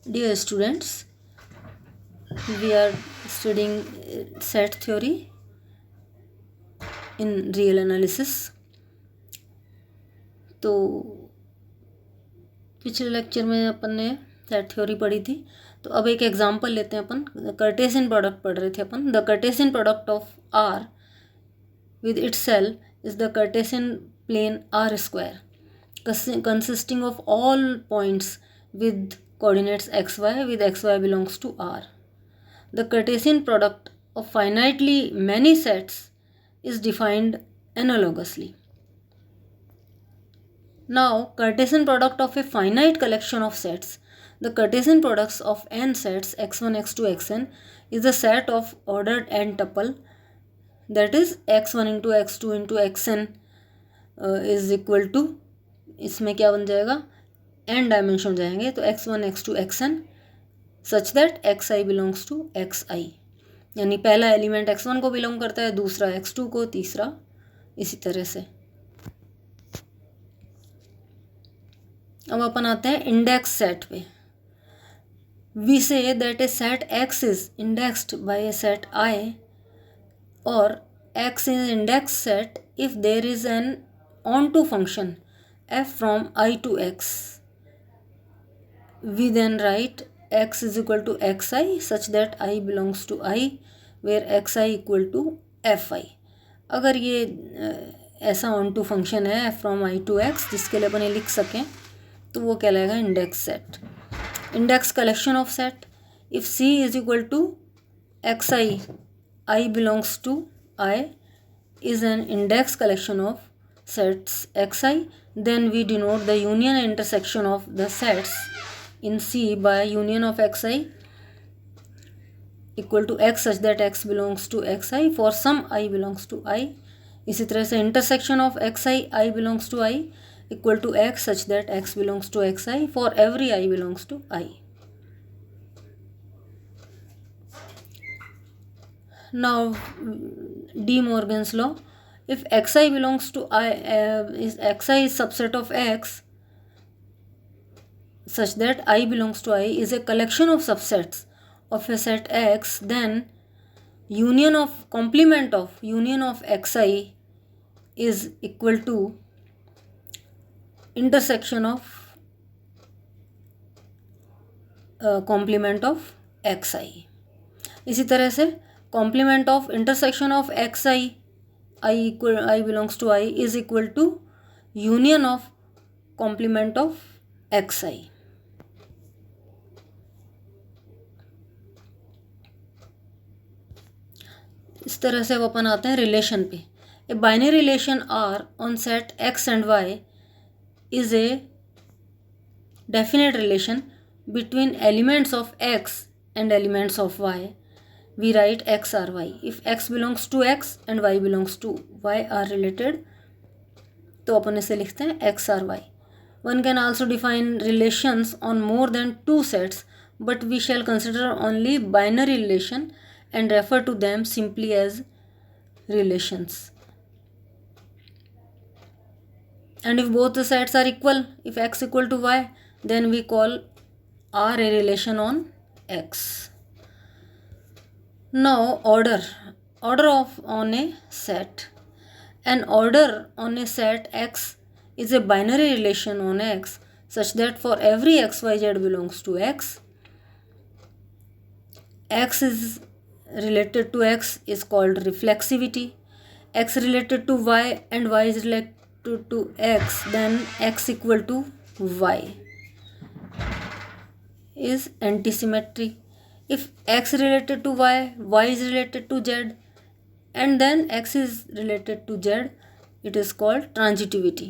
Dear students, we are studying set theory in real analysis. तो पिछले lecture में अपन ने सेट थ्योरी पढ़ी थी, तो अब एक एग्जांपल लेते हैं। अपन कार्टेशियन प्रोडक्ट पढ़ रहे थे। अपन the Cartesian product of R with itself is the Cartesian plane r square consisting of all points with coordinates xy with xy belongs to r. The Cartesian product of finitely many sets is defined analogously. Now, Cartesian product of a finite collection of sets. The Cartesian products of n sets x1, x2, xn is a set of ordered n tuple, that is x1 into x2 into xn is equal to, इसमें क्या बन जाएगा, n dimension हो जाएंगे, तो x1 x2 xn such that xi belongs to xi, यानी पहला element x1 को बिलोंग करता है, दूसरा x2 को, तीसरा इसी तरह से। अब अपन आते हैं इंडेक्स सेट पे। We say that a set x is indexed by a set i or x is index set if there is an onto function f from I to x. We then write x is equal to xi such that I belongs to I where xi equal to fi. अगर ये ऐसा onto function है f from I to x जिसके लिए अपन ये लिख सकें, तो वो कहलाएगा index set. Index collection of set, if c is equal to xi I belongs to I is an index collection of sets xi, then we denote the union and intersection of the sets in C by union of xi equal to x such that x belongs to xi for some I belongs to I. इसी तरह से intersection of xi I belongs to I equal to x such that x belongs to xi for every I belongs to I. Now, De Morgan's law, if xi belongs to I, is xi is subset of x such that I belongs to I is a collection of subsets of a set x, then union of complement of union of xi is equal to intersection of complement of xi. इसी तरह से complement of intersection of xi I belongs to I is equal to union of complement of xi. इस तरह से वो अपन आते हैं relation पे। A binary relation R on set x and y is a definite relation between elements of x and elements of y. We write x or y. If x belongs to x and y belongs to y are related, तो अपन इसे लिखते हैं x or y. One can also define relations on more than two sets, but we shall consider only binary relation and refer to them simply as relations. And if both the sets are equal, if x equal to y, then we call R a relation on x. Now order of on a set. An order on a set x is a binary relation on x such that for every xyz belongs to x is related to x is called reflexivity. X related to y and y is related to x, then x equal to y is antisymmetry. If x related to y, y is related to z, and then x is related to z, it is called transitivity.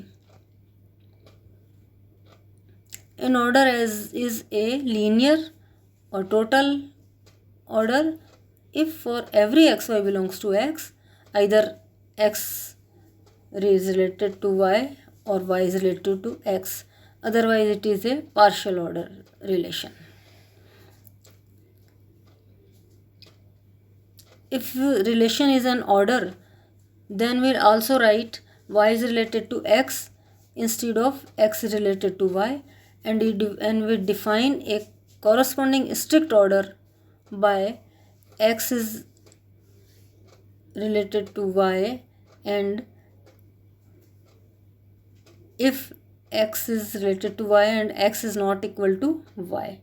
An order is a linear or total order if for every xy belongs to x, either x is related to y or y is related to x, otherwise it is a partial order relation. If relation is an order, then we'll also write y is related to x instead of x is related to y, and we define a corresponding strict order by x is related to y, and if x is related to y and x is not equal to y.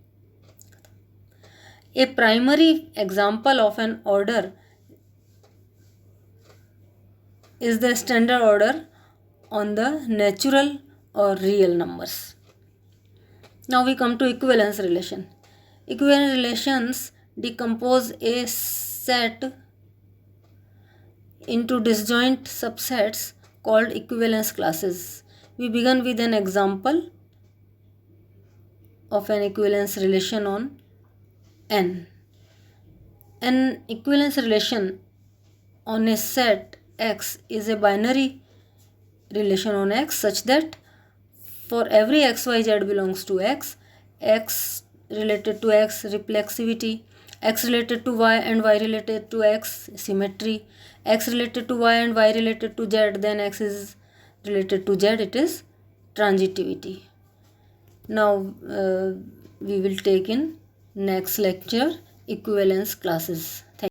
A primary example of an order is the standard order on the natural or real numbers. Now we come to equivalence relation. Equivalence relations decompose a set into disjoint subsets called equivalence classes. We begin with an example of an equivalence relation on N. An equivalence relation on a set X is a binary relation on X such that for every x, y, z belongs to X, X related to X, reflexivity, X related to Y and Y related to X, symmetry, X related to Y and Y related to Z, then X is related to Z, it is transitivity. Now we will take in next lecture equivalence classes. Thank you.